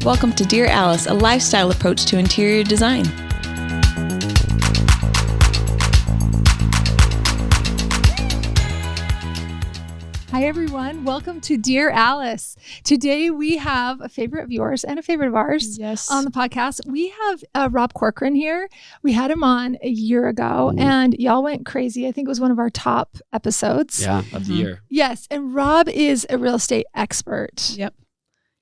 Welcome to Dear Alice, a lifestyle approach to interior design. Hi, everyone. Welcome to Dear Alice. Today, we have a favorite of yours and a favorite of ours on the podcast. We have Rob Corcoran here. We had him on a year ago, and y'all went crazy. I think it was one of our top episodes. Of the year. Yes, and Rob is a real estate expert. Yep.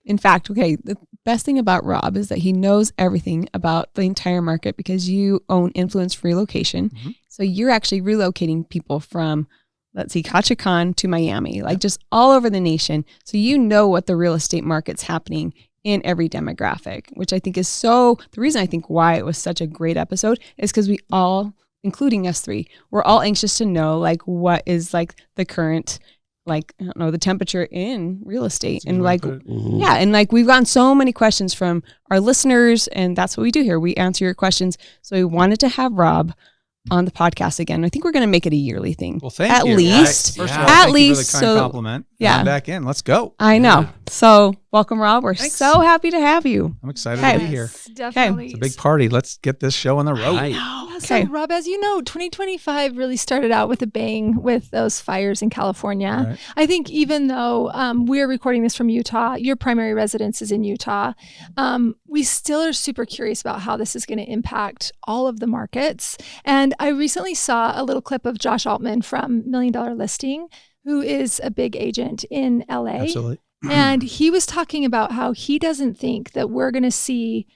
In fact, the best thing about Rob is that he knows everything about the entire market because you own Influence Relocation. Mm-hmm. So you're actually relocating people from, let's see, Ketchikan to Miami, like just all over the nation. So you know what the real estate market's happening in every demographic, which I think is the reason I think why it was such a great episode is because we all, including us three, we're all anxious to know like what is like the current, like, I don't know, the temperature in real estate. And like, and like we've gotten so many questions from our listeners, and that's what we do here. We answer your questions. So we wanted to have Rob on the podcast again. I think we're going to make it a yearly thing. Well, thank you. First of all, thank you for the kind compliment. I'm back in. Let's go. I know. So welcome, Rob. We're so happy to have you. I'm excited to be here. Definitely. It's a big party. Let's get this show on the road. Right. So, Rob, as you know, 2025 really started out with a bang with those fires in California. Right. I think even though we're recording this from Utah, your primary residence is in Utah, we still are super curious about how this is going to impact all of the markets. And I recently saw a little clip of Josh Altman from $1 Million Listing, who is a big agent in LA. Absolutely. And he was talking about how he doesn't think that we're going to see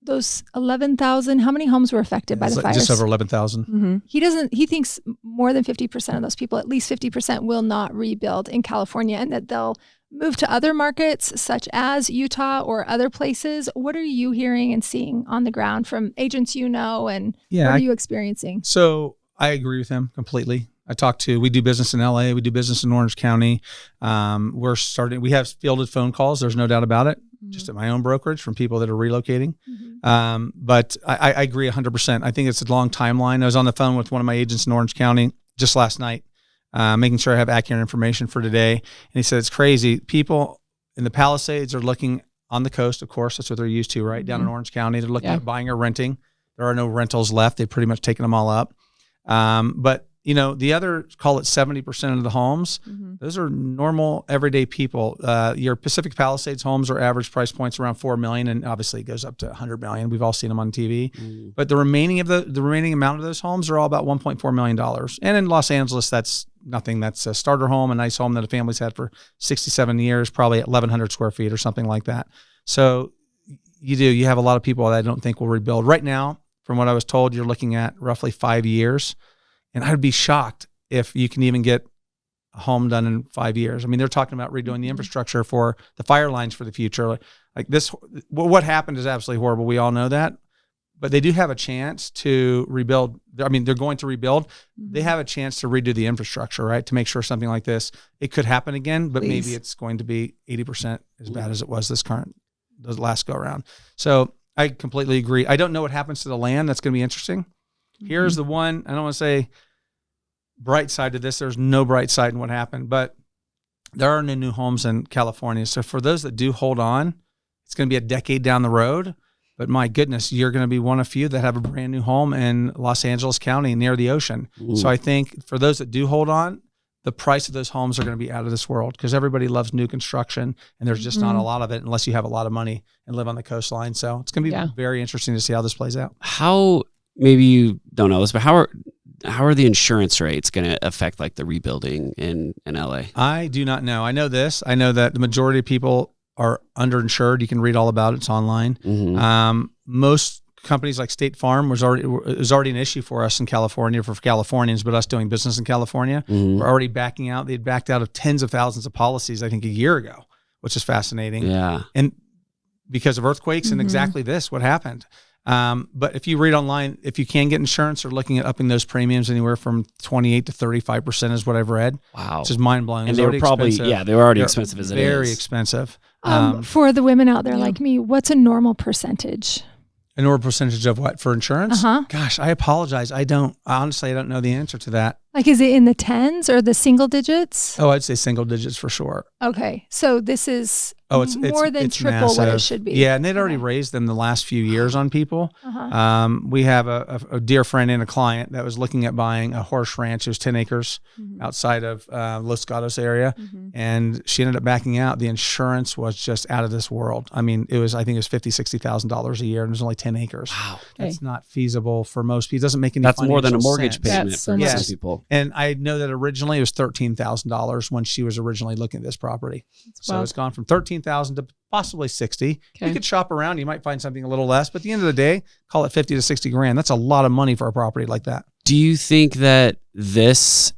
those 11,000, how many homes were affected by the fires? Just over 11,000. Mm-hmm. He thinks more than 50% of those people, at least 50%, will not rebuild in California, and that they'll move to other markets such as Utah or other places. What are you hearing and seeing on the ground from agents you know, and what are you experiencing? So I agree with him completely. We do business in LA, we do business in Orange County. We have fielded phone calls, there's no doubt about it, just at my own brokerage from people that are relocating. But I agree 100%. I think it's a long timeline. I was on the phone with one of my agents in Orange County just last night, making sure I have accurate information for today. And he said, it's crazy. People in the Palisades are looking on the coast, of course, that's what they're used to, right? Down in Orange County, they're looking at buying or renting. There are no rentals left. They've pretty much taken them all up. But you know, the other, call it 70% of the homes, those are normal, everyday people. Your Pacific Palisades homes are average price points around $4 million, and obviously it goes up to $100 million. We've all seen them on TV. But the remaining amount of those homes are all about $1.4 million. And in Los Angeles, that's nothing. That's a starter home, a nice home that a family's had for 67 years, probably at 1,100 square feet or something like that. So you have a lot of people that I don't think will rebuild. Right now, from what I was told, you're looking at roughly 5 years. And I'd be shocked if you can even get a home done in 5 years. I mean, they're talking about redoing the infrastructure for the fire lines for the future. Like this, what happened is absolutely horrible. We all know that. But they do have a chance to rebuild. I mean, they're going to rebuild. They have a chance to redo the infrastructure, right? To make sure something like this, it could happen again, but maybe it's going to be 80% as bad as it was the last go around. So I completely agree. I don't know what happens to the land. That's going to be interesting. Here's the one, I don't want to say bright side to this. There's no bright side in what happened, but there are no new homes in California. So for those that do hold on, it's going to be a decade down the road. But my goodness, you're going to be one of few that have a brand new home in Los Angeles County near the ocean. So I think for those that do hold on, the price of those homes are going to be out of this world because everybody loves new construction, and there's just not a lot of it unless you have a lot of money and live on the coastline. So it's going to be very interesting to see how this plays out. Maybe you don't know this, but how are the insurance rates going to affect like the rebuilding in LA? I do not know. I know this. I know that the majority of people are underinsured. You can read all about it. It's online. Most companies like State Farm was already an issue for us in California, for Californians, but us doing business in California, we're already backing out. They'd backed out of tens of thousands of policies, I think, a year ago, which is fascinating. Yeah. And because of earthquakes and exactly this, what happened. But if you read online, if you can get insurance, they're looking at upping those premiums anywhere from 28 to 35% is what I've read. Wow. Which is mind blowing. And they were probably, they were already expensive as it is. Very expensive. For the women out there like me, what's a normal percentage? A normal percentage of what? For insurance? Gosh, I apologize. Honestly, I don't know the answer to that. Like, is it in the tens or the single digits? Oh, I'd say single digits for sure. Okay. So this is it's more than triple what it should be. Yeah, and they'd already raised them the last few years on people. Uh-huh. We have a dear friend and a client that was looking at buying a horse ranch. It was 10 acres outside of Los Gatos area, and she ended up backing out. The insurance was just out of this world. I mean, I think it was $50,000-$60,000 a year, and it was only 10 acres. Wow. That's not feasible for most people. It doesn't make any That's more than a financial mortgage sense. payment That's for so some much. people. And I know that originally it was $13,000 when she was originally looking at this property. So wild. it's gone from $13,000 to possibly 60. Okay. You could shop around. You might find something a little less, but at the end of the day, call it 50 to 60 grand. That's a lot of money for a property like that. Do you think that the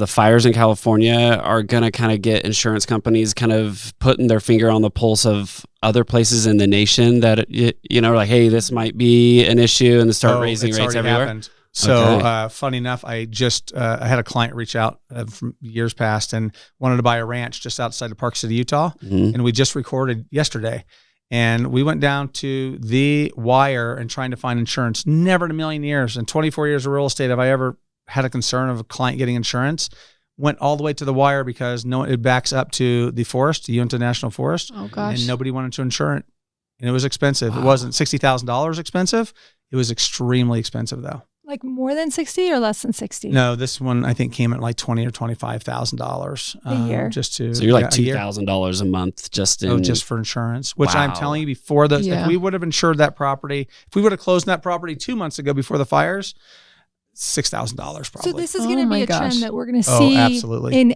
fires in California are going to kind of get insurance companies kind of putting their finger on the pulse of other places in the nation that, like, hey, this might be an issue, and start raising it's rates already everywhere? happened. So Okay. funny enough, I had a client reach out from years past and wanted to buy a ranch just outside of Park City, Utah. Mhm. And we just recorded yesterday. And we went down to the wire and trying to find insurance. Never in a million years, in 24 years of real estate, have I ever had a concern of a client getting insurance. Went all the way to the wire because it backs up to the forest, the Uinta National Forest. Oh gosh. And nobody wanted to insure it. And it was expensive. Wow. It wasn't $60,000 expensive. It was extremely expensive though. Like more than 60 or less than 60? No, this one I think came at like $20,000 or $25,000 A year. Just to. So you're like a year. $2,000 a month just in. just for insurance, which I'm Wow. telling you before those, Yeah. if we would have insured that property, if we would have closed that property 2 months ago before the fires, $6,000 probably. So this is Oh going to my be a gosh. trend that we're going to Oh, see absolutely. in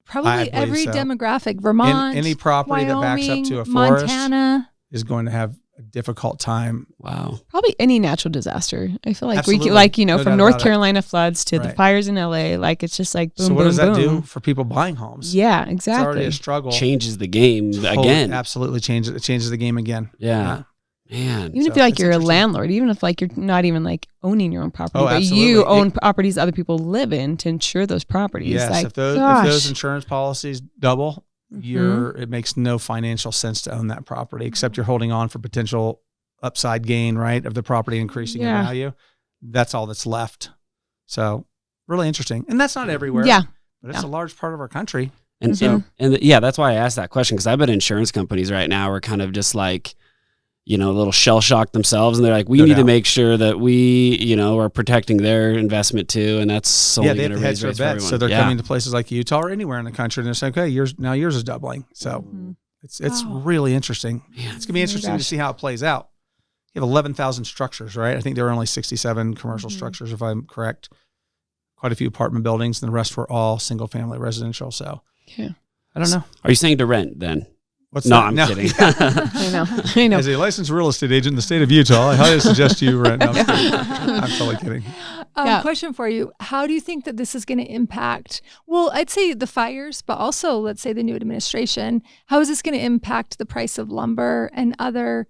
probably I believe every so. demographic. Vermont, any property Wyoming, that backs up to a forest Montana. is going to have a difficult time. Wow. Probably any natural disaster. I feel like Absolutely. no No doubt from North about it. Carolina floods to the Right. fires in LA, like it's just like boom, So what boom, does that boom. do for people buying homes? Yeah, It's already exactly. a struggle. Changes the game Totally, again. absolutely changes. It changes the game again. Yeah. Man. Even if So you're like it's you're a interesting. landlord, even if like you're not even like owning your own property, Oh, but absolutely. you own properties other people live in to insure those properties. Yes, like, if those gosh. insurance policies double, Mhm. it makes no financial sense to own that property, except you're holding on for potential upside gain, right, of the property increasing in Yeah. value. That's all that's left. So really interesting, and that's not everywhere. Yeah. but it's a large part of our country. And Mhm. yeah, that's why I asked that question, because I bet insurance companies right now are kind of just like, a little shell shocked themselves, and they're like, we No need to doubt. make sure that we, are protecting their investment too, and that's only Yeah, they going have to to raise hedge their rates for bets, everyone. so they're Yeah. coming to places like Utah or anywhere in the country, and they're saying, okay, yours is doubling. So it's Wow. really interesting. Man. It's gonna be interesting to gosh. see how it plays out. You have 11,000 structures, right? I think there were only 67 commercial structures, if I'm correct. Quite a few apartment buildings, and the rest were all single-family residential. So Yeah. I don't know. Are you saying to rent then? What's No, that? I'm kidding. I know. As a licensed real estate agent in the state of Utah, I highly suggest you rent. No, I'm kidding. I'm totally kidding. Yeah. Question for you. How do you think that this is going to impact, well, I'd say the fires, but also let's say the new administration. How is this going to impact the price of lumber and other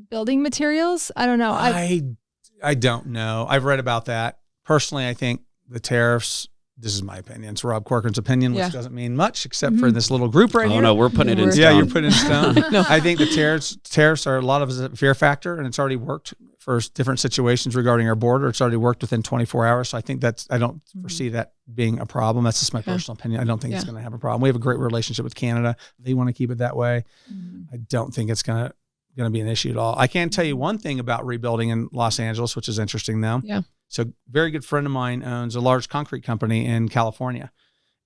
building materials? I don't know. I don't know. I've read about that. Personally, I think the tariffs, this is my opinion. It's Rob Corcoran's opinion, which Yeah. doesn't mean much except for this little group right Oh here. no, we're putting it in Yeah, stone. Yeah, you're putting it in stone. No. I think the tariffs are a lot of a fear factor, and it's already worked for different situations regarding our border. It's already worked within 24 hours. So I think I don't foresee that being a problem. That's just my personal opinion. I don't think it's Yeah. going to have a problem. We have a great relationship with Canada. They want to keep it that way. I don't think it's going to be an issue at all. I can tell you one thing about rebuilding in Los Angeles, which is interesting though. Yeah. So a very good friend of mine owns a large concrete company in California.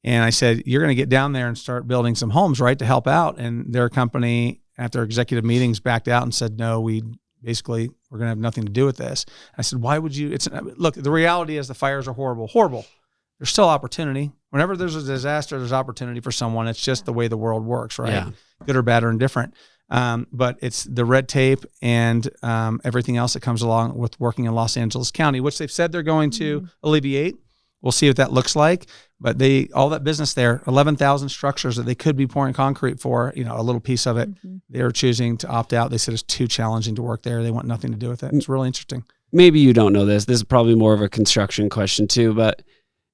And I said, you're going to get down there and start building some homes, right, to help out. And their company, after executive meetings, backed out and said, no, we're going to have nothing to do with this. I said, why would you? Look, the reality is the fires are horrible. There's still opportunity. Whenever there's a disaster, there's opportunity for someone. It's just the way the world works, right? Yeah. Good or bad or indifferent. But it's the red tape and everything else that comes along with working in Los Angeles County, which they've said they're going to alleviate. We'll see what that looks like. But all that business there, 11,000 structures that they could be pouring concrete for, a little piece of it, they're choosing to opt out. They said it's too challenging to work there. They want nothing to do with it. It's really interesting. Maybe you don't know this. This is probably more of a construction question too, but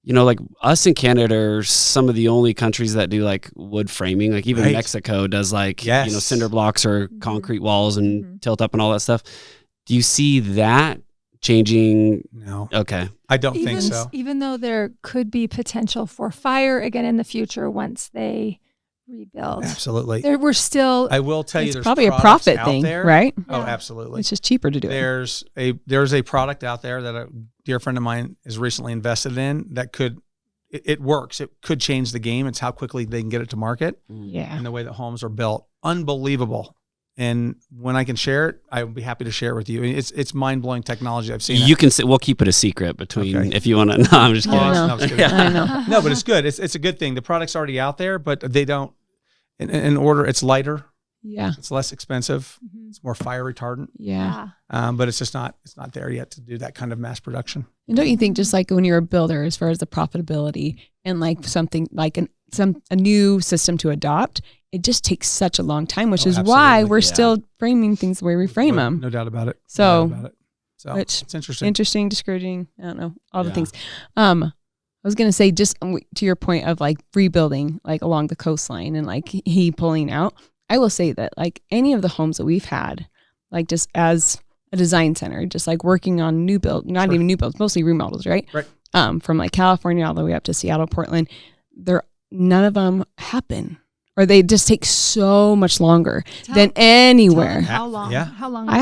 like us in Canada are some of the only countries that do like wood framing. Like even Right. Mexico does like, Yes. cinder blocks or concrete walls and tilt up and all that stuff. Do you see that changing? No. Okay. I don't think so. Even though there could be potential for fire again in the future once they rebuild. Absolutely. We're still. I will tell you, It's there's probably a products profit out thing, there. right? Oh, Yeah. absolutely. It's just cheaper to do it. There's a product out there that a dear friend of mine is recently invested in that it works. It could change the game. It's how quickly they can get it to market Yeah. and the way that homes are built. Unbelievable. And when I can share it, I would be happy to share it with you. It's mind-blowing technology. I've seen You it. can say, we'll keep it a secret between Okay. if you want to. No, I'm just kidding. I know. No, I'm just kidding. I know. No, but it's good. It's a good thing. The product's already out there, but they don't, in order, it's lighter. Yeah. It's less expensive. Mhm. It's more fire retardant. Yeah. But it's not there yet to do that kind of mass production. And don't you think just like when you're a builder, as far as the profitability and like something like a new system to adopt, it just takes such a long time, which is why absolutely. we're Yeah. still framing things the way we frame them. No doubt about it. So- No doubt about it. So Which- it's interesting. Interesting, discouraging. I don't know, all the Yeah. things. I was going to say, just to your point of like rebuilding, like along the coastline and like he pulling out, I will say that like any of the homes that we've had, like just as a design center, just like working on new build, not Sure. even new builds, mostly remodels, right? Right. From like California all the way up to Seattle, Portland, none of them happen, or they just take so much longer than anywhere. How long? Yeah. How long? I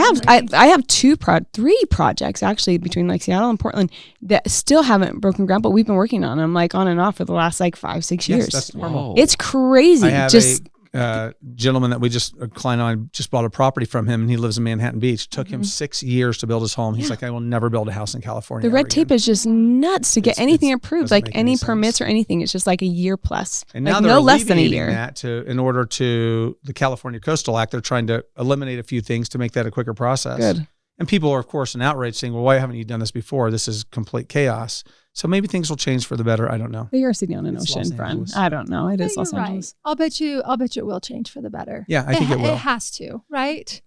have three projects actually between like Seattle and Portland that still haven't broken ground, but we've been working on them like on and off for the last like 5-6 years. Yes, that's normal. Whoa. It's crazy. I have Just a gentleman that a client on, I just bought a property from him, and he lives in Manhattan Beach. Took him 6 years to build his home. He's like, I will never build a house in California. the red ever tape again. is just nuts to get It's- anything it's- approved, doesn't like make any any permits sense. or anything. It's just like a year plus, And like now they're no less than a alleviating year. that in order to the California Coastal Act. They're trying to eliminate a few things to make that a quicker process. Good. And people are, of course, in outrage saying, well, why haven't you done this before? This is complete chaos. So maybe things will change for the better. I don't know. But you're a city on an It's Los ocean front. Angeles. I don't know. It Yeah, is Los you're right. Angeles. I'll bet you it will change for the better. Yeah, I think it will. It has to, right?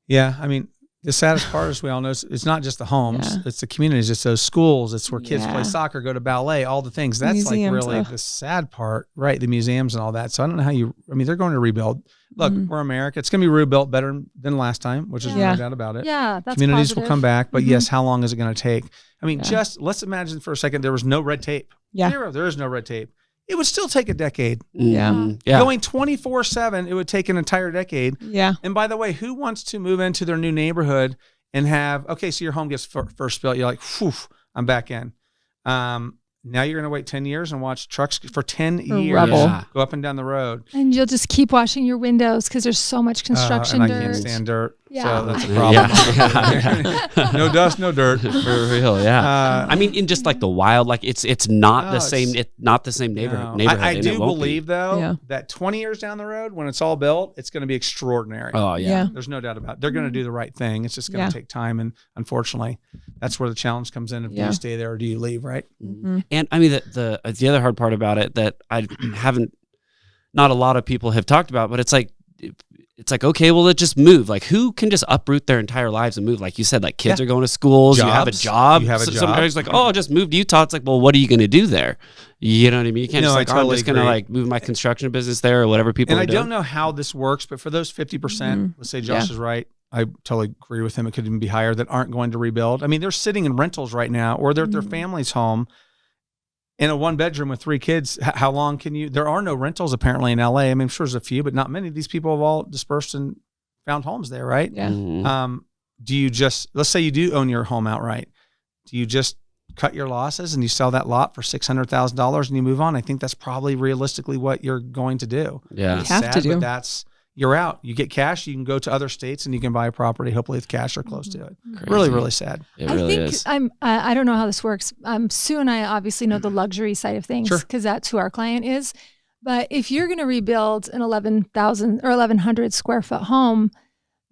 Yeah, I mean, the saddest part, as we all know, is it's not just the homes. Yeah. It's the communities. It's those schools. It's where kids Yeah. play soccer, go to ballet, all the things. That's Museums, like really ugh. the sad part, right? The museums and all that. So I don't know how they're going to rebuild. Look, Mhm. we're America. It's going to be rebuilt better than last time, which is Yeah. no doubt about it. Yeah, that's Communities will positive. come back, but Mhm. yes, how long is it going to take? I mean, Yeah. let's imagine for a second there was no red tape. Yeah. Zero. There is no red tape. It would still take a decade. Yeah. Yeah. Going 24/7, it would take an entire decade. Yeah. And by the way, who wants to move into their new neighborhood and so your home gets first built. You're like, whew, I'm back in. Now you're going to wait 10 years and watch trucks for 10 years rubble. Yeah. go up and down the road. And you'll just keep washing your windows because there's so much construction and I dirt. can't stand dirt. Yeah. So that's a problem. Yeah. No dust, no dirt. For real, yeah. I mean, in just like the wild, like it's not No, the same. It's not the same neighborhood. no. I and do it won't be. believe, though, Yeah. that 20 years down the road, when it's all built, it's going to be extraordinary. Oh yeah. Yeah. There's no doubt about it. They're going to do the right thing. It's just going to Yeah. take time. And unfortunately, that's where the challenge comes in. If Yeah. you stay there or do you leave, right? Mhm. And I mean, the other hard part about it that I haven't, not a lot of people have talked about, but it's like, okay, well, let's just move. Like, who can just uproot their entire lives and move? Like you said, like kids are going to schools. You have a Jobs. job. You have a Some job. parents like, oh, just move to Utah. It's like, well, what are you going to do there? You know what I mean? You can't No, just I like, totally I'm just going to agree. like move my construction business there or whatever people And are I doing. don't know how this works, but for those 50%, let's say Josh Yeah. is right. I totally agree with him. It could even be higher that aren't going to rebuild. I mean, they're sitting in rentals right now, or they're at their family's home in a 1-bedroom with 3 kids. How long can you? There are no rentals apparently in LA. I mean, I'm sure there's a few, but not many. These people have all dispersed and found homes there, right? Yeah. Mhm. Do you just, let's say you do own your home outright. Do you just cut your losses and you sell that lot for $600,000 and you move on? I think that's probably realistically what you're going to do. Yeah. It's Have to sad, do. but you're out. You get cash. You can go to other states and you can buy a property, hopefully with cash or close to it. Crazy. Really, really sad. It I really think is. I don't know how this works. Sue and I obviously know the luxury side of things Sure. because that's who our client is. But if you're going to rebuild an 11,000 or 1,100 square foot home,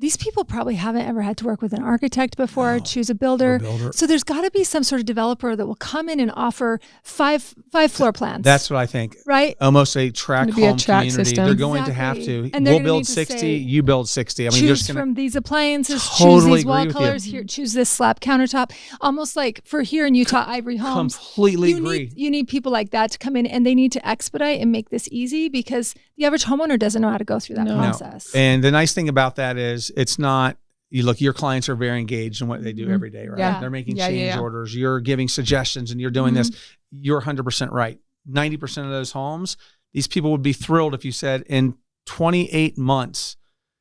these people probably haven't ever had to work with an architect before, No. choose a builder. Builder. So there's got to be some sort of developer that will come in and offer five floor plans. That's what I think. right. Almost a track Gonna be a home track community. system. They're going to have Exactly. to. And they're We'll gonna build need to 60. say, You build 60. I mean, choose there's going to. from these appliances, choose Totally these wall agree with you. colors here, choose this slab countertop. Almost like for here in Utah, Ivory Homes, Completely you agree. need you need people like that to come in, and they need to expedite and make this easy because the average homeowner doesn't know how to go through that No. process. And the nice thing about that is it's not, you look, your clients are very engaged in what they do every day, right? Yeah. They're making change orders. You're giving suggestions and you're doing this. You're 100% right. 90% of those homes, these people would be thrilled if you said in 28 months,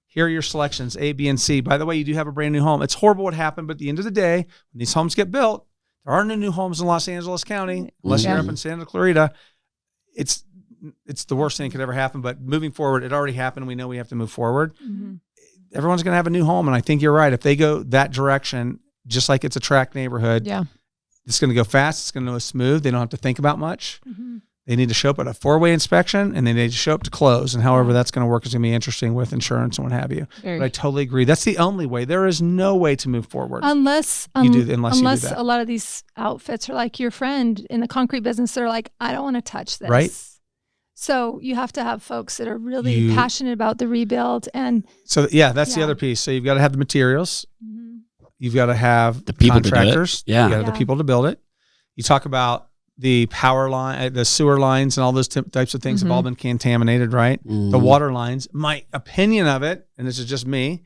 here are your selections, A, B, and C. By the way, you do have a brand new home. It's horrible what happened, but at the end of the day, when these homes get built, there are no new homes in Los Angeles County, unless you're up in Santa Clarita. It's the worst thing that could ever happen, but moving forward, it already happened. We know we have to move forward. Everyone's going to have a new home, and I think you're right. If they go that direction, just like it's a tract neighborhood, it's going to go fast. It's going to go smooth. They don't have to think about much. They need to show up at a 4-way inspection, and they need to show up to close. And however that's going to work is going to be interesting with insurance and what have you. But I totally agree. That's the only way. There is no way to move forward unless you do that. A lot of these outfits are like your friend in the concrete business. They're like, I don't want to touch this. Right. So you have to have folks that are really passionate about the rebuild. And so, that's the other piece. So you've got to have the materials. You've got to have the people contractors. You got to have the people to build it. You talk about the power line, the sewer lines, and all those types of things have all been contaminated, right? The water lines. My opinion of it, and this is just me,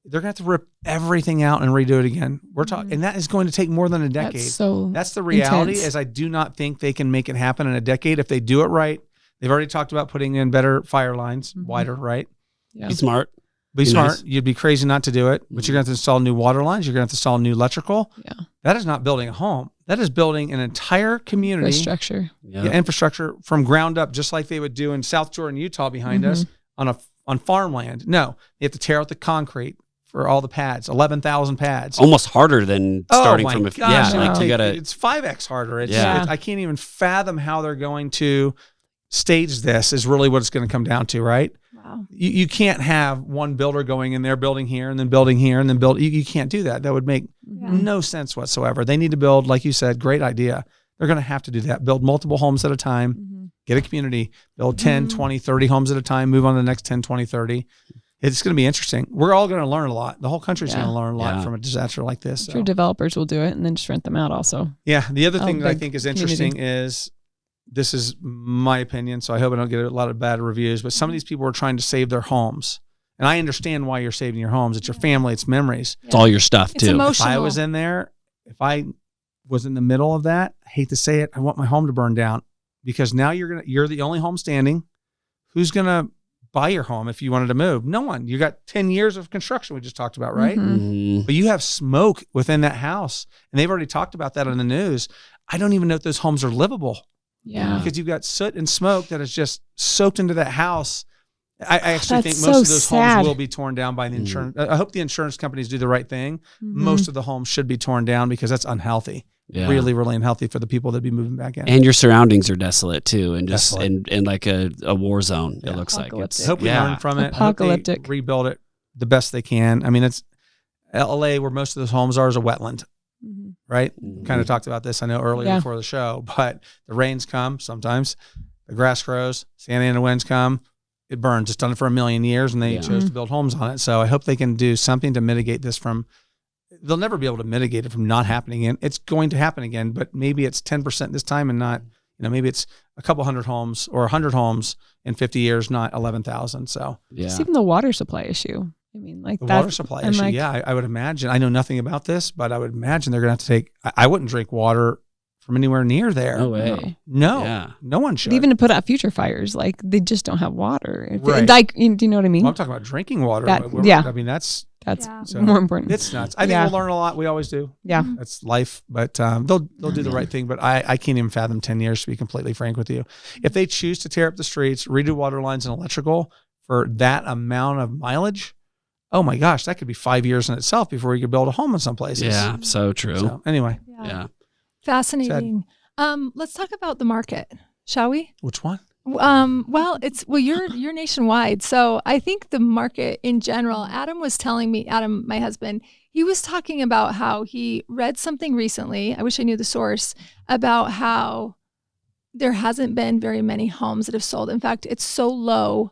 they're going to have to rip everything out and redo it again. We're talking, and that is going to take more than a decade. That's the reality. Intense. Is I do not think they can make it happen in a decade if they do it right. They've already talked about putting in better fire lines, wider, right? Be smart. Be smart. Nice. You'd be crazy not to do it, but you're going to have to install new water lines. You're going to have to install new electrical. That is not building a home. That is building an entire community infrastructure from ground up, just like they would do in South Jordan, Utah, behind us on farmland. No, they have to tear out the concrete for all the pads, 11,000 pads. Almost harder than starting from you gotta. It's 5x harder. I can't even fathom how they're going to stage this. Is really what it's going to come down to, right? You can't have one builder going in there, building here, and then building here, and then build. You can't do that. That would make no sense whatsoever. They need to build, like you said, great idea. They're going to have to do that. Build multiple homes at a time, get a community, build 10, 20, 30 homes at a time, move on to the next 10, 20, 30. It's going to be interesting. We're all going to learn a lot. The whole country's going to learn a lot from a disaster like this. Sure, developers will do it and then just rent them out also. Yeah. The other thing that I think is interesting is, this is my opinion, so I hope I don't get a lot of bad reviews, but some of these people are trying to save their homes. And I understand why you're saving your homes. It's your family. It's memories. It's all your stuff, too. It's emotional. If I was in there, if I was in the middle of that, I hate to say it, I want my home to burn down, because now you're the only home standing. Who's going to buy your home if you wanted to move? No one. You got 10 years of construction we just talked about, right? But you have smoke within that house. And they've already talked about that on the news. I don't even know if those homes are livable. Because you've got soot and smoke that is just soaked into that house. I actually think most of those homes will be torn down by the insurance. I hope the insurance companies do the right thing. Most of the homes should be torn down because that's unhealthy. Really, really unhealthy for the people that be moving back in. And your surroundings are desolate too, and just in like a war zone. It looks like it's. I hope we learn from it. Apocalyptic. I hope they rebuild it the best they can. I mean, it's LA, where most of those homes are, is a wetland. Right? Kind of talked about this, I know, earlier before the show, but the rains come sometimes, the grass grows, Santa Ana winds come, it burns. It's done it for 1 million years, and they chose to build homes on it. So I hope they can do something to mitigate this from, they'll never be able to mitigate it from not happening again. It's going to happen again, but maybe it's 10% this time and not, maybe it's a couple hundred homes or 100 homes in 50 years, not 11,000. So it's even the water supply issue. I mean, like the water supply issue. I would imagine. I know nothing about this, but I would imagine they're going to have to take. I wouldn't drink water from anywhere near there. No way. No one should. Even to put out future fires, like they just don't have water. Right. Like, do you know what I mean? Well, I'm talking about drinking water. I mean, that's more important. It's nuts. I think we'll learn a lot. We always do. Yeah. That's life. But they'll do the right thing. But I can't even fathom 10 years, to be completely frank with you. If they choose to tear up the streets, redo water lines and electrical for that amount of mileage, oh my gosh, that could be 5 years in itself before you could build a home in some places. Yeah, so true. So, anyway. Yeah. Fascinating. Let's talk about the market, shall we? Which one? You're nationwide. So I think the market in general, Adam was telling me, my husband, he was talking about how he read something recently, I wish I knew the source, about how there hasn't been very many homes that have sold. In fact, it's so low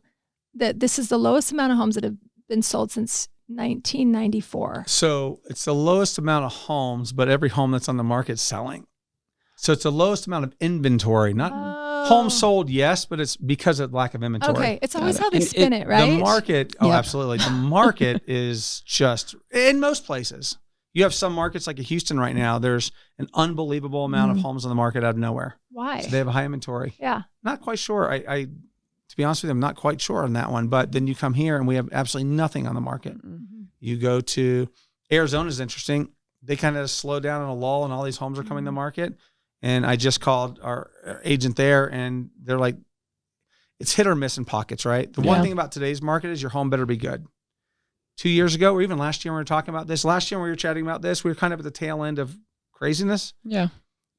that this is the lowest amount of homes that have been sold since 1994. So it's the lowest amount of homes, but every home that's on the market is selling. So it's the lowest amount of inventory, not Homes sold, yes, but it's because of lack of inventory. Okay, it's always how they spin it, right? The market, absolutely. The market is just, in most places, you have some markets like Houston right now, there's an unbelievable amount of homes on the market out of nowhere. Why? So they have a high inventory. Yeah. Not quite sure. I to be honest with you, I'm not quite sure on that one. But then you come here and we have absolutely nothing on the market. You go to Arizona is interesting. They kind of slow down in a lull and all these homes are coming to market. And I just called our agent there and they're like, it's hit or miss in pockets, right? The one thing about today's market is your home better be good. 2 years ago, or even last year when we were talking about this, last year when we were chatting about this, we were kind of at the tail end of craziness. Yeah.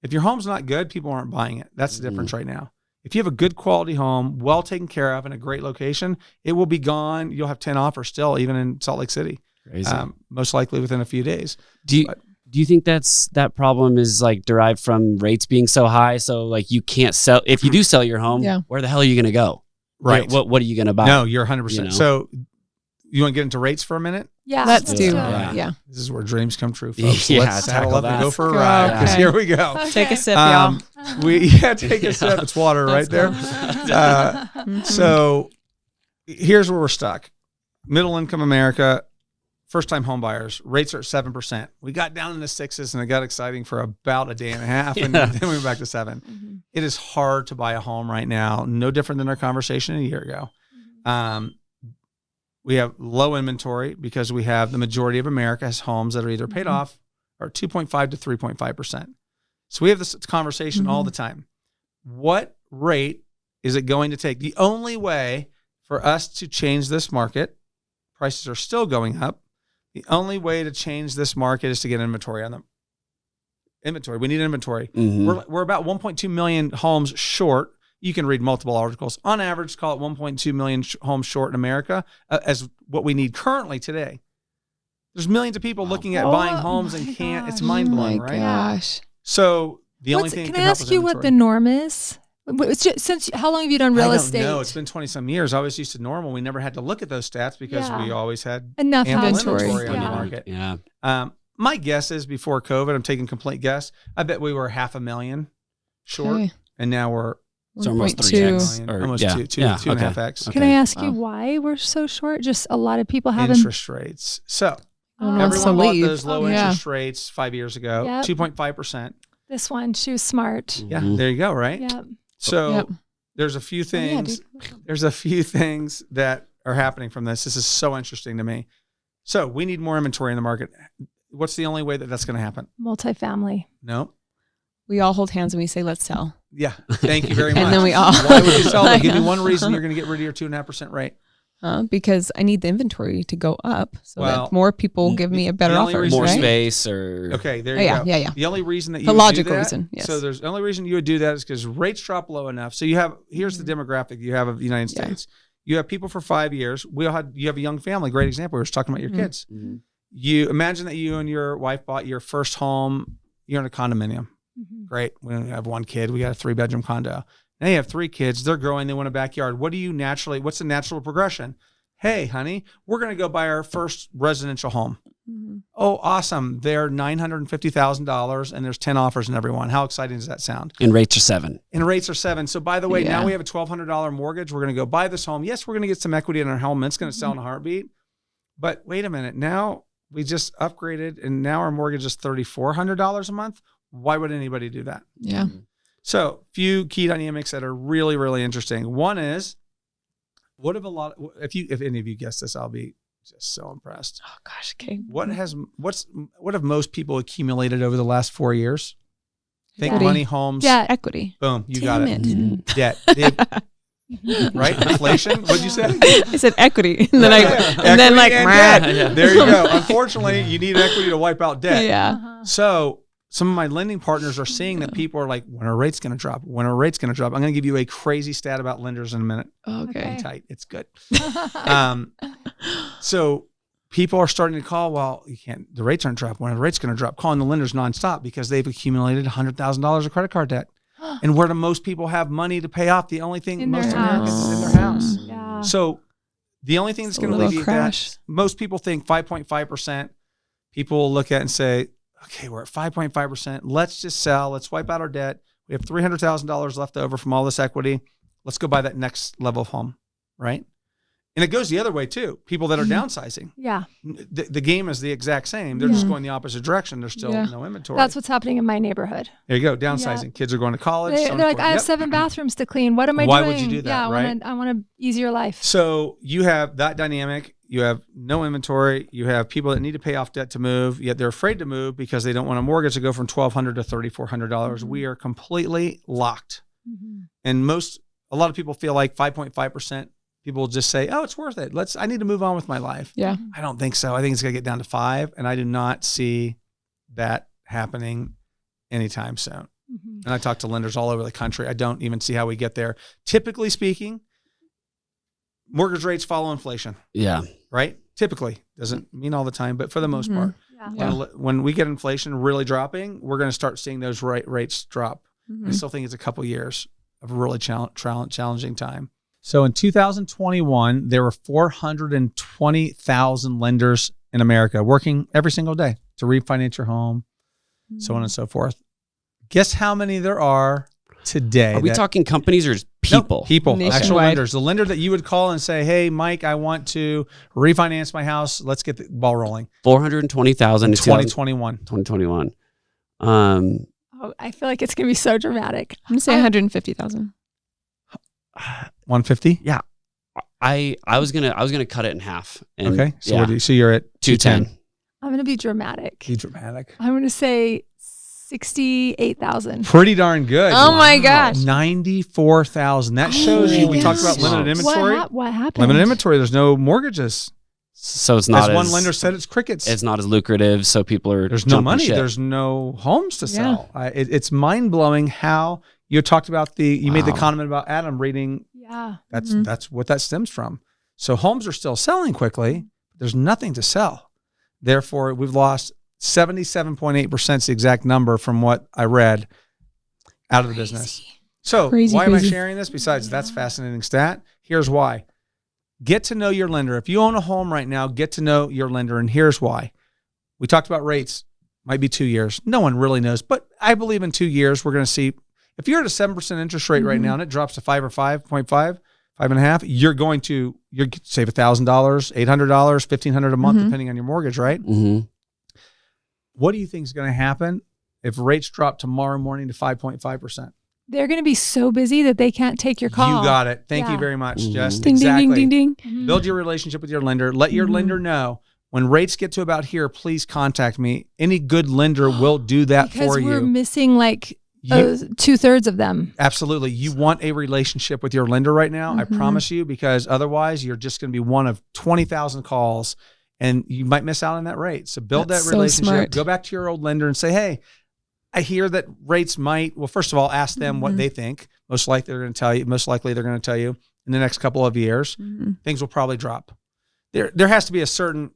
If your home's not good, people aren't buying it. That's the difference right now. If you have a good quality home, well taken care of in a great location, it will be gone. You'll have 10 offers still, even in Salt Lake City. Crazy. Most likely within a few days. Do you think that problem is like derived from rates being so high? So like you can't sell, if you do sell your home, where the hell are you going to go? Right. What are you going to buy? No, you're 100%. You know? So you want to get into rates for a minute? Yeah. Let's do. Yeah. This is where dreams come true, folks. Yeah, Let's saddle up and go for a Go. ride because Okay. here we go. Okay. Take a sip, y'all. Take a sip. It's water right there. So here's where we're stuck. Middle income America, first time home buyers, rates are at 7%. We got down in the 6s and it got exciting for about a day and a half and then we went back to 7. It is hard to buy a home right now. No different than our conversation a year ago. We have low inventory because we have the majority of America has homes that are either paid off or 2.5 to 3.5%. So we have this conversation all the time. What rate is it going to take? The only way for us to change this market, prices are still going up. The only way to change this market is to get inventory on them. Inventory. We need inventory. We're about 1.2 million homes short. You can read multiple articles. On average, call it 1.2 million homes short in America as what we need currently today. There's millions of people looking at buying homes and can't. It's mind blowing, right? Gosh. So the only thing can I ask you what the norm is? Since how long have you done real estate? No, it's been 20 some years. I was used to normal. We never had to look at those stats because we always had enough inventory on the Yeah. market. Yeah. My guess is before COVID, I'm taking complete guess. I bet we were 500,000 short, Okay. and now we're It's almost 1.2. 3x. Or, almost yeah. 2.5x. Can I ask you why we're so short? Just a lot of people haven't. Interest rates. So wants to everyone bought leave. those low interest rates 5 years ago, Yep. 2.5%. This one, she was smart. Yeah, there you go, right? Yeah. So there's a few things. dude. There's a few things that are happening from this. This is so interesting to me. So we need more inventory in the market. What's the only way that that's going to happen? Multifamily. No. We all hold hands and we say, let's sell. Yeah. Thank you very much. And then we all. Why would you sell them? Give me one reason you're going to get rid of your 2.5% rate. Because I need the inventory to go up so Well, that more people give me a better the only offer. reason- More right? space or... Okay, there you go. Yeah. The only reason that you The would logical do that, reason, yes. So there's the only reason you would do that is because rates drop low enough. So you have, here's the demographic you have of the United States. You have people for 5 years. You have a young family. Great example. We were just talking about your kids. You imagine that you and your wife bought your first home. You're in a condominium. Great. We only have one kid. We got a 3-bedroom condo. Now you have 3 kids. They're growing. They want a backyard. What's the natural progression? Hey, honey, we're going to go buy our first residential home. Oh, awesome. They're $950,000 and there's 10 offers in every one. How exciting does that sound? And rates are 7. And rates are 7. So by the way, now we have a $1,200 mortgage. We're going to go buy this home. Yes, we're going to get some equity in our home. It's going to sell in a heartbeat. But wait a minute. Now we just upgraded and now our mortgage is $3,400 a month. Why would anybody do that? Yeah. So few key dynamics that are really, really interesting. One is, what if any of you guess this, I'll be just so impressed. Oh gosh. Okay. What have most people accumulated over the last 4 years? Think Equity. money, homes, Debt. Equity. boom, you Damn got it. it. Debt. Right? Inflation. What'd you say? I said equity. And then Equity and debt. Yeah. There you go. Unfortunately, you need equity to wipe out debt. Yeah. So some of my lending partners are seeing that people are like, when are rates going to drop? When are rates going to drop? I'm going to give you a crazy stat about lenders in a minute. Okay. Hang tight. It's good. So people are starting to call, well, the rates aren't dropping. When are the rates going to drop? Calling the lenders nonstop because they've accumulated $100,000 of credit card debt. And where do most people have money to pay off? The only thing In most their Americans house. is in their house. Yeah. So the only thing that's going to little alleviate crash. that, most people think 5.5%. People will look at it and say, okay, we're at 5.5%. Let's just sell. Let's wipe out our debt. We have $300,000 left over from all this equity. Let's go buy that next level of home, right? And it goes the other way too. People that are downsizing. Yeah. The game is the exact same. They're just going the opposite direction. There's still no inventory. That's what's happening in my neighborhood. There you go. Downsizing. Kids are going to college. They're like, I have 7 bathrooms to clean. What am I doing? Why would you do that? Yeah, right? I want an easier life. So you have that dynamic. You have no inventory. You have people that need to pay off debt to move, yet they're afraid to move because they don't want a mortgage to go from $1,200 to $3,400. We are completely locked. And a lot of people feel like 5.5%. People will just say, "Oh, it's worth it. I need to move on with my life." Yeah. I don't think so. I think it's going to get down to 5, and I do not see that happening anytime soon. And I talk to lenders all over the country. I don't even see how we get there. Typically speaking, mortgage rates follow inflation. Yeah. Right? Typically. Doesn't mean all the time, but for the most part. Yeah. When we get inflation really dropping, we're going to start seeing those rates drop. I still think it's a couple years of a really challenging time. So in 2021, there were 420,000 lenders in America working every single day to refinance your home, so on and so forth. Guess how many there are today? Are we talking companies or just people? No, people, Nationwide. actual lenders. The lender that you would call and say, "Hey, Mike, I want to refinance my house. Let's get the ball rolling." 420,000 in 2021. 2021. I feel like it's going to be so dramatic. I'm going to say 150,000. 150? Yeah. I was gonna cut it in half. And Okay. So so you're at 210. I'm going to be dramatic. Be dramatic. I'm going to say 68,000. Pretty darn good. Oh my gosh. 94,000. That shows you. We talked about limited inventory. What happened? Limited inventory. There's no mortgages. So it's not as one lender said, it's crickets. It's not as lucrative. So people are There's no jumping money. ship. There's no homes to sell. It's mind blowing how you talked about you made the comment about Adam reading. Yeah. That's what that stems from. So homes are still selling quickly. But there's nothing to sell. Therefore, we've lost 77.8% is the exact number from what I read out of the business. So why am I sharing this? Besides, that's a fascinating stat. Here's why. Get to know your lender. If you own a home right now, get to know your lender. And here's why. We talked about rates. Might be 2 years. No one really knows. But I believe in 2 years, we're going to see. If you're at a 7% interest rate right now and it drops to 5 or 5.5, 5.5, you're save $1,000, $800, $1,500 a month, depending on your mortgage, right? What do you think is going to happen if rates drop tomorrow morning to 5.5%? They're going to be so busy that they can't take your call. You got it. Thank you very much. Just ding, exactly. ding, ding, ding, ding. Build your relationship with your lender. Let your lender know when rates get to about here, please contact me. Any good lender will do that for you. Because we're missing like 2/3 of them. Absolutely. You want a relationship with your lender right now. I promise you, because otherwise you're just going to be one of 20,000 calls and you might miss out on that rate. So build that relationship. Smart. Go back to your old lender and say, "Hey, I hear that rates might," well, first of all, ask them what they think. Most likely they're going to tell you in the next couple of years, things will probably drop. There has to be a certain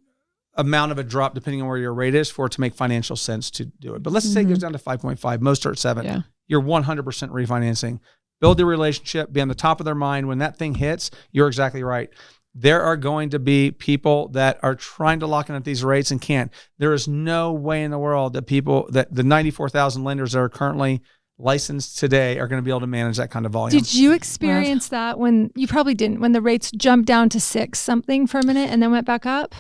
amount of a drop depending on where your rate is for it to make financial sense to do it. But let's say it goes down to 5.5. Most are at 7. Yeah. You're 100% refinancing. Build the relationship. Be on the top of their mind. When that thing hits, you're exactly right. There are going to be people that are trying to lock in at these rates and can't. There is no way in the world that the 94,000 lenders that are currently licensed today are going to be able to manage that kind of volume. Did you experience that when you probably didn't, when the rates jumped down to 6 something for a minute and then went back up?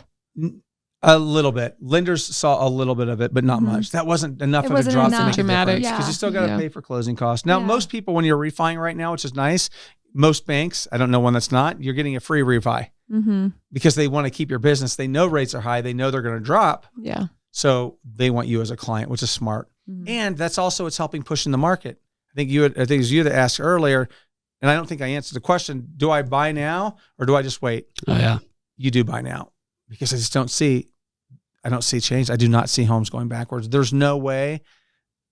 A little bit. Lenders saw a little bit of it, but not much. That wasn't enough of a drop to make dramatic. a difference because you still got to pay for closing costs. Now, most people, when you're refining right now, which is nice, most banks, I don't know one that's not, you're getting a free refi because they want to keep your business. They know rates are high. They know they're going to drop. Yeah. So they want you as a client, which is smart. And that's also, it's helping push in the market. I think it was you that asked earlier, and I don't think I answered the question, do I buy now or do I just wait? Oh, yeah. You do buy now because I don't see change. I do not see homes going backwards. There's no way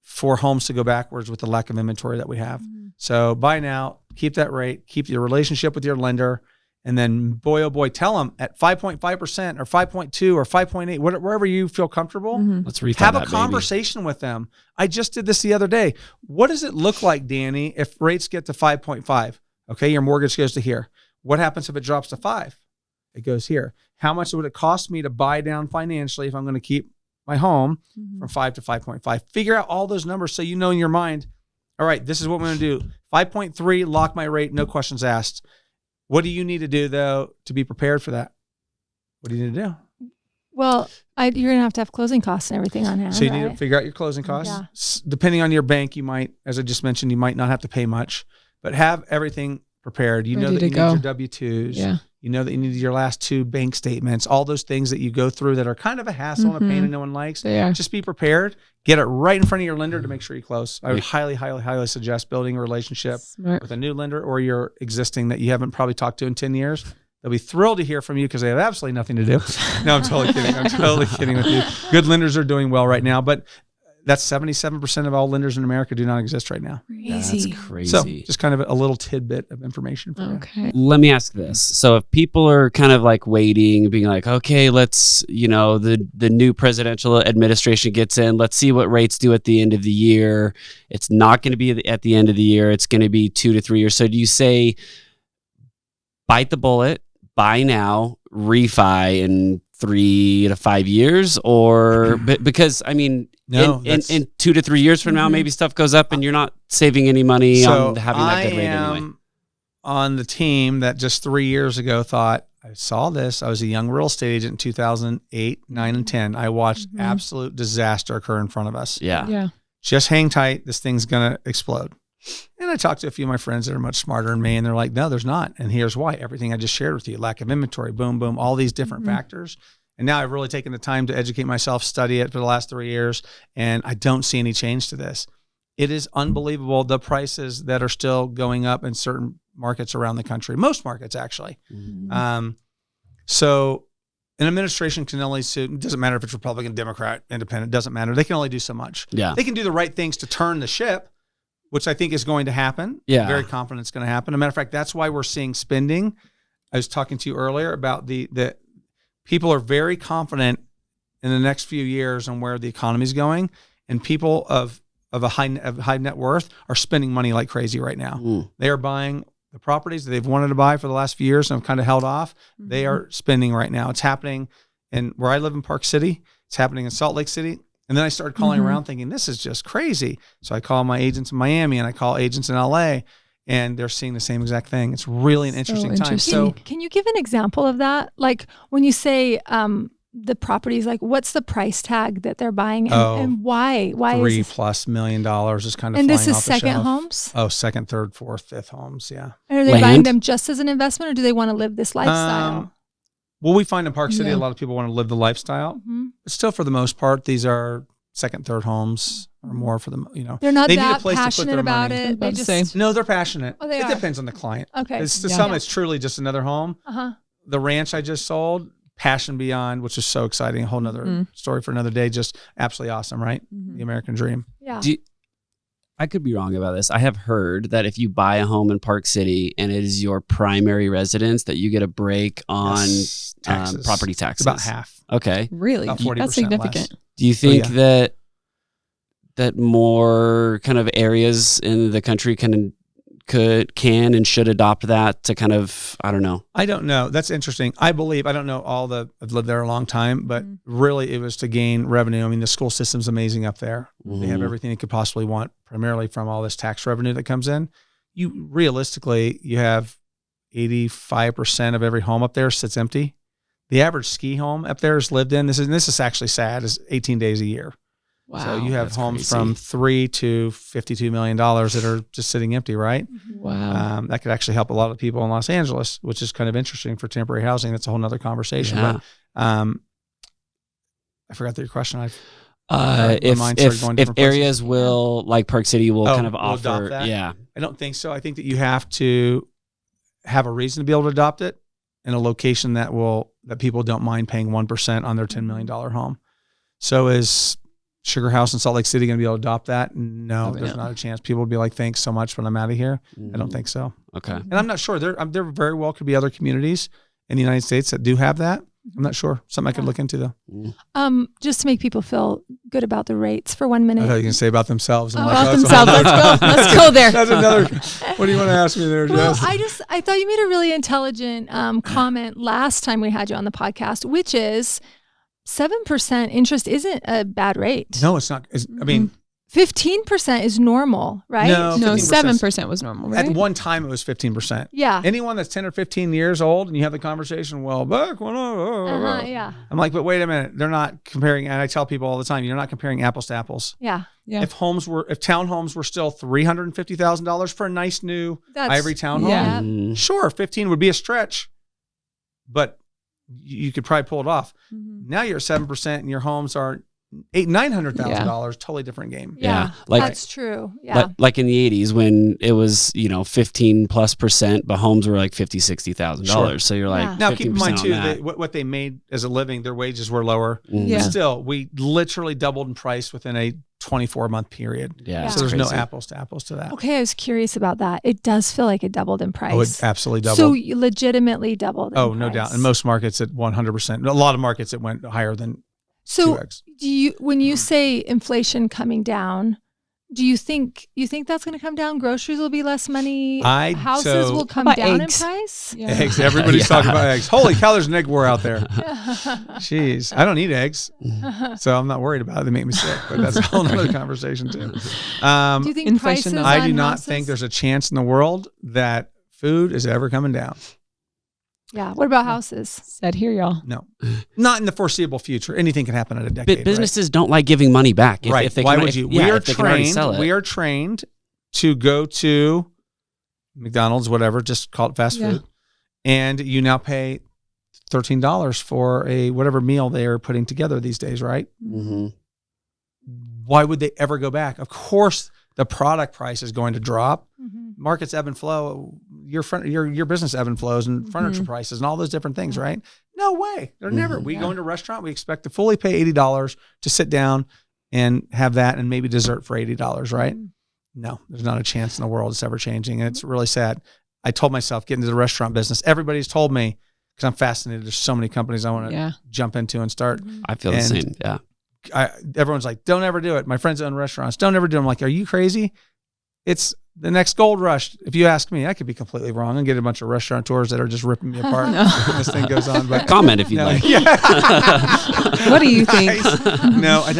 for homes to go backwards with the lack of inventory that we have. So buy now, keep that rate, keep your relationship with your lender, and then boy, oh boy, tell them at 5.5% or 5.2 or 5.8, wherever you feel comfortable, Let's refi have a that, conversation with them. I just did this the other day. What does it look like, Danny, if rates get to 5.5? Okay, your mortgage goes to here. What happens if it drops to 5? It goes here. How much would it cost me to buy down financially if I'm going to keep my home from 5 to 5.5? Figure out all those numbers so you know in your mind, all right, this is what we're going to do. 5.3, lock my rate, no questions asked. What do you need to do, though, to be prepared for that? What do you need to do? Well, you're going to have closing costs and everything on hand. So you need to figure out your closing costs. Yeah. Depending on your bank, you might, as I just mentioned, you might not have to pay much, but have everything prepared. You know that you need your W-2s. Yeah. You know that you need your last 2 bank statements, all those things that you go through that are kind of a hassle and a pain and no one likes. Just be prepared. Get it right in front of your lender to make sure you close. I would highly suggest building a relationship with a new lender or your existing that you haven't probably talked to in 10 years. They'll be thrilled to hear from you because they have absolutely nothing to do. No, I'm totally kidding. I'm totally kidding with you. Good lenders are doing well right now, but that's 77% of all lenders in America do not exist right now. That's crazy. So just kind of a little tidbit of information for you. Let me ask this. So if people are kind of like waiting, being like, okay, let's, the new presidential administration gets in, let's see what rates do at the end of the year. It's not going to be at the end of the year. It's going to be 2 to 3 years. So do you say bite the bullet, buy now, refi in 3 to 5 years? Or because, I mean, in 2 to 3 years from now, maybe stuff goes up and you're not saving any money on having that good rate anyway. I am on the team that just 3 years ago thought, I saw this. I was a young real estate agent in 2008, 9, and 10. I watched absolute disaster occur in front of us. Yeah. Just hang tight. This thing's going to explode. And I talked to a few of my friends that are much smarter than me, and they're like, no, there's not. And here's why. Everything I just shared with you, lack of inventory, boom, boom, all these different factors. And now I've really taken the time to educate myself, study it for the last 3 years, and I don't see any change to this. It is unbelievable, the prices that are still going up in certain markets around the country, most markets actually. So an administration can only suit, it doesn't matter if it's Republican, Democrat, Independent, doesn't matter. They can only do so much. Yeah. They can do the right things to turn the ship, which I think is going to happen. Yeah. Very confident it's going to happen. As a matter of fact, that's why we're seeing spending. I was talking to you earlier about the people are very confident in the next few years on where the economy is going, and people of a high net worth are spending money like crazy right now. They are buying the properties that they've wanted to buy for the last few years and have kind of held off. They are spending right now. It's happening in where I live in Park City. It's happening in Salt Lake City. And then I started calling around thinking, this is just crazy. So I call my agents in Miami and I call agents in LA, and they're seeing the same exact thing. It's really an interesting time. So can you give an example of that? Like when you say the properties, like what's the price tag that they're buying and why? Why $3+ million is kind of and flying this is off the second shelf. homes? Oh, second, third, fourth, fifth homes. Yeah. And are they buying them just as an investment, or do they want to live this lifestyle? Well, we find in Park City, a lot of people want to live the lifestyle. But still, for the most part, these are second, third homes or more for them. They're not that passionate about it. They just no, they're passionate. Oh, they it are. Depends on the client. Okay. To some, it's truly just another home. The ranch I just sold, passion beyond, which is so exciting. A whole nother story for another day. Just absolutely awesome, right? The American dream. Yeah. I could be wrong about this. I have heard that if you buy a home in Park City and it is your primary residence, that you get a break on property taxes. It's about half. Okay. Really? About 40% That's significant. less. Do you think that more kind of areas in the country can and should adopt that to kind of, I don't know. I don't know. That's interesting. I believe, I don't know I've lived there a long time, but really it was to gain revenue. I mean, the school system's amazing up there. They have everything you could possibly want, primarily from all this tax revenue that comes in. Realistically, you have 85% of every home up there sits empty. The average ski home up there is lived in. This is actually sad, is 18 days a year. Wow. So you have homes from $3 to $52 million that are just sitting empty, right? Wow. That could actually help a lot of people in Los Angeles, which is kind of interesting for temporary housing. That's a whole nother conversation. Yeah. But I forgot your question. If areas will, like Park City, will kind of offer. Adopt that? Yeah. I don't think so. I think that you have to have a reason to be able to adopt it in a location that people don't mind paying 1% on their $10 million home. So is Sugar House in Salt Lake City going to be able to adopt that? No, there's not a chance. People will be like, thanks so much, but I'm out of here. I don't think so. Okay. And I'm not sure. There very well could be other communities in the United States that do have that. I'm not sure. Something I could look into though. Just to make people feel good about the rates for 1 minute. I thought you can say about themselves. About themselves. Let's go there. That's another. What do you want to ask me there, Jess? I thought you made a really intelligent comment last time we had you on the podcast, which is 7% interest isn't a bad rate. No, it's not. I mean, 15% is normal, right? No, No, 15%. 7% was normal, right? At one time, it was 15%. Yeah. Anyone that's 10 or 15 years old and you have the conversation, well, back when Yeah. I'm like, but wait a minute. They're not comparing. And I tell people all the time, you're not comparing apples to apples. Yeah. Yeah. If townhomes were still $350,000 for a nice new ivory townhome, Yeah. sure, 15 would be a stretch, but you could probably pull it off. Now you're at 7% and your homes are $900,000, totally different game. Yeah. Like That's true. Yeah. like in the 80s when it was 15+%, but homes were like $50,000-$60,000. Sure. So you're like, Yeah. Now keep in mind too, that. what they made as a living, their wages were lower. Yeah. But still, we literally doubled in price within a 24-month period. Yeah, So there's no crazy. apples to apples to that. Okay, I was curious about that. It does feel like it doubled in price. Oh, it absolutely doubled. So you legitimately doubled in Oh, no price. doubt. In most markets, at 100%. A lot of markets, it went higher than So 2x. when you say inflation coming down, do you think that's going to come down? Groceries will be less money. Houses will come about down eggs? in price. Yeah. Eggs. Everybody's Yeah. talking about eggs. Holy cow, there's an egg war out there. Jeez. I don't eat eggs, so I'm not worried about it. They make me sick, but that's a whole other conversation too. Do you think Inflation prices numbers. I on do not houses? think there's a chance in the world that food is ever coming down. Yeah. What about houses? Said here, y'all. No, not in the foreseeable future. Anything can happen in a decade. But businesses don't like giving money back. If, right? If they Why can, would if- you? yeah, we are if they can already trained. sell it. We are trained to go to McDonald's, whatever, just call it fast Yeah. food, and you now pay $13 for a whatever meal they are putting together these days, right? Mhm. Why would they ever go back? Of course, the product price is going to drop. Mhm. Markets ebb and flow. Your business ebb and flows, and furniture Mhm. prices, and all those different things, right? No way. They're never. We Yeah. go into a restaurant, we expect to fully pay $80 to sit down and have that, and maybe dessert for $80, right? No, there's not a chance in the world it's ever changing, and it's really sad. I told myself, get into the restaurant business. Everybody's told me, because I'm fascinated. There's so many companies I want to Yeah. jump into and start. I feel the And- same. Yeah. Everyone's like, don't ever do it. My friends own restaurants. Don't ever do it. I'm like, are you crazy? It's the next gold rush. If you ask me, I could be completely wrong and get a bunch of restauranteurs that are just ripping me apart No. when this thing goes on. But Comment if you'd no, like. yeah. What do you think? No, I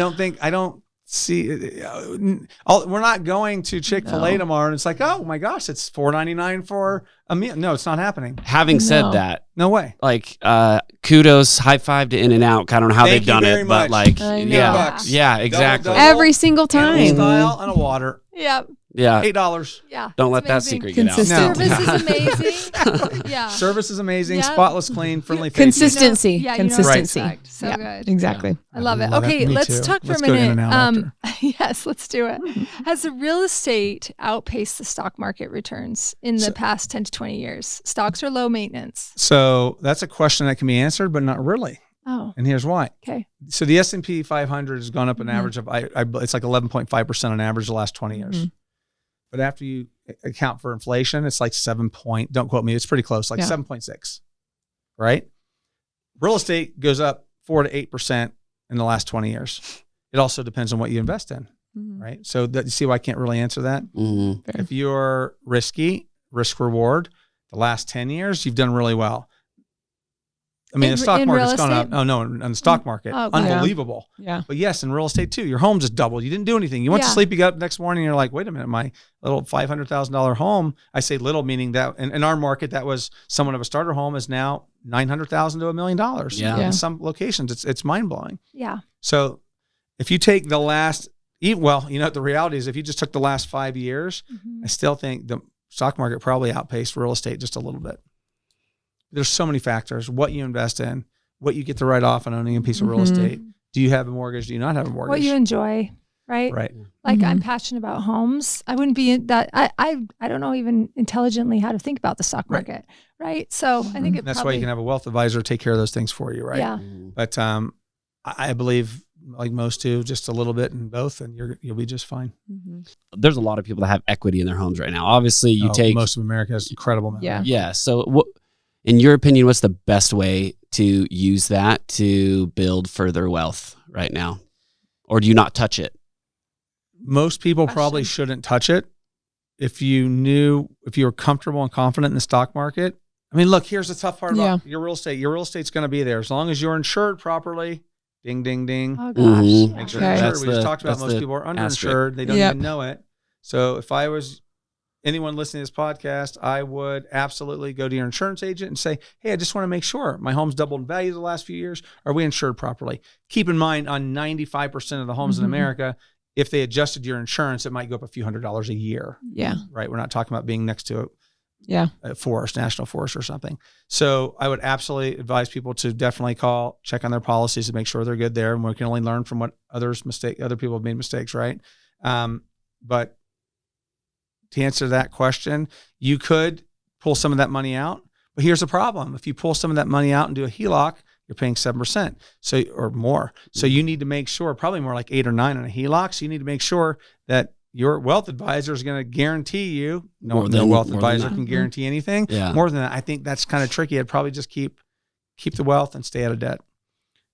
don't see. We're not going to Chick-fil-A No. tomorrow, and it's like, oh my gosh, it's $4.99 for a meal. No, it's not happening. Having said No. that, No way. like kudos, high five to In-N-Out. I don't know how Thank they've you done very it, much. but like, I know. yeah, $8. yeah, exactly. Double. Every single Animal time. style and a water. Yep. Yeah, $8. Yeah. don't let It's that amazing. secret get out. Consistent. No. Service is amazing. Yeah. Service is amazing. Yeah. Spotless, clean, friendly faces. Consistency. Yeah, you know what to Consistency. expect. So Yeah. good. Exactly. I love it. Love it. Okay, Me let's too. talk for Let's a go minute. In-N-Out Yes, let's do it. Has the real estate outpaced the stock market returns in the past 10 to 20 years? Stocks are low maintenance. So that's a question that can be answered, but not really. Oh, And here's why. okay. So the S&P 500 has gone up an Mhm. average of, it's like 11.5% on average the last 20 years. Mhm. But after you account for inflation, it's like don't quote me, it's pretty close, like Yeah. 7.6, right? Real estate goes up 4 to 8% in the last 20 years. It also depends on what you invest in, Mhm. right? So you see why I can't really answer that? Mhm. Fair. If you're risky, risk reward, the last 10 years, you've done really well. I mean, In- the stock in market's real gone up. estate? Oh, no, in the stock market, Oh, okay. unbelievable. Yeah. But yes, in real estate too, your home just doubled. You didn't do anything. You went to Yeah. sleep, you got up next morning, and you're like, wait a minute, my little $500,000 home, I say little, meaning that in our market, that was somewhat of a starter home, is now $900,000 to $1 million. Yeah. Yeah. In some locations, it's mind blowing. Yeah. So if you take the last, the reality is if you just took the last 5 years, Mhm. I still think the stock market probably outpaced real estate just a little bit. There's so many factors, what you invest in, what you get to write off on owning a piece of real Mhm. estate. Do you have a mortgage? Do you not have a mortgage? What you enjoy, right? Right. Like I'm Mhm. passionate about homes. I wouldn't be in that. I don't know even intelligently how to think about the stock Right. market, right? So I think it That's probably, why you can have a wealth advisor take care of those things for you, right? Yeah. Mhm. But I believe, like most do, just a little bit in both, and you'll be just fine. Mhm. There's a lot of people that have equity in their homes right now. Obviously, you Oh, take most of America has incredible amount. Yeah. Yeah. So, what, in your opinion, what's the best way to use that to build further wealth right now? Or do you not touch it? Most people Question. probably shouldn't touch it. If you were comfortable and confident in the stock market. I mean, look, here's the tough part about your real estate. Your real estate's going to be there as long as you're insured properly. Ding, ding, ding. Oh gosh. Mhm. Make sure Okay. you're That's insured. We just the- talked about that's most the people are asterisk. underinsured. They don't Yep. even know it. So if I was anyone listening to this podcast, I would absolutely go to your insurance agent and say, hey, I just want to make sure my home's doubled in value the last few years. Are we insured properly? Keep in mind, on 95% of the homes in America, if they adjusted your insurance, it might go up a few $100s a year. Yeah. Right? We're not talking about being next to Yeah. a forest, national forest or something. So I would absolutely advise people to definitely call, check on their policies to make sure they're good there. And we can only learn from what other people have made mistakes, right? But to answer that question, you could pull some of that money out. But here's the problem. If you pull some of that money out and do a HELOC, you're paying 7%, so or more. So you need to make sure, probably more like 8 or 9 on a HELOC. So you need to make sure that your wealth advisor is going to guarantee you. No wealth advisor can guarantee anything. Yeah. More than that, I think that's kind of tricky. I'd probably just keep the wealth and stay out of debt.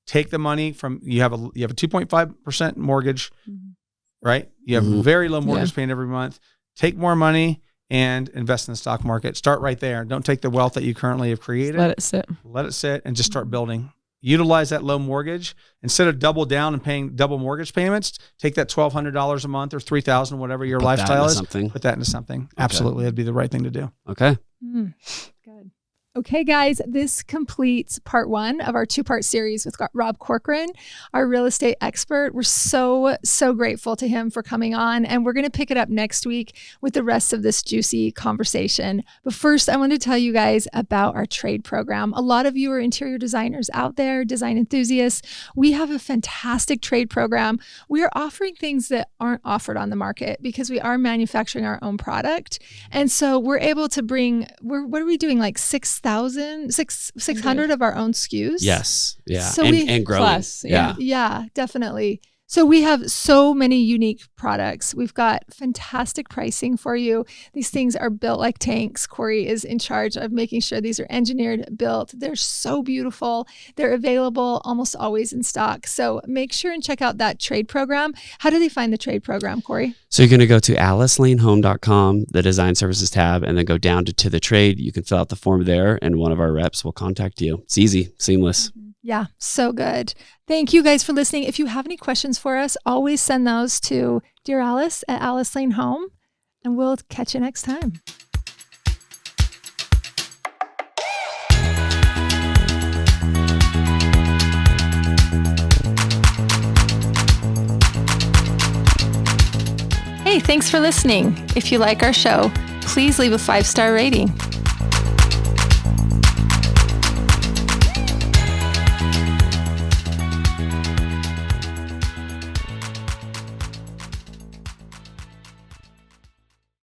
Take the money from you have a 2.5% mortgage, right? You have a very low mortgage payment every month. Take more money and invest in the stock market. Start right there. Don't take the wealth that you currently have created. Let it sit. Let it sit and just start building. Utilize that low mortgage. Instead of double down and paying double mortgage payments, take that $1,200 a month or $3,000, whatever your lifestyle is. Put that into something. Absolutely. That'd be the right thing to do. Okay. Good. Okay, guys, this completes part 1 of our 2-part series with Rob Corcoran, our real estate expert. We're so grateful to him for coming on, and we're going to pick it up next week with the rest of this juicy conversation. But first, I want to tell you guys about our trade program. A lot of you are interior designers out there, design enthusiasts. We have a fantastic trade program. We are offering things that aren't offered on the market because we are manufacturing our own product. And so we're able to bring, what are we doing? Like 600 of our own SKUs. Yes. Yeah. So and growing. Plus, yeah. Yeah, definitely. So we have so many unique products. We've got fantastic pricing for you. These things are built like tanks. Corey is in charge of making sure these are engineered, built. They're so beautiful. They're available almost always in stock. So make sure and check out that trade program. How do they find the trade program, Corey? So you're going to go to alicelanehome.com, the design services tab, and then go down to the trade. You can fill out the form there and one of our reps will contact you. It's easy, seamless. Yeah, so good. Thank you guys for listening. If you have any questions for us, always send those to Dear Alice at Alice Lane Home, and we'll catch you next time. Hey, thanks for listening. If you like our show, please leave a 5-star rating.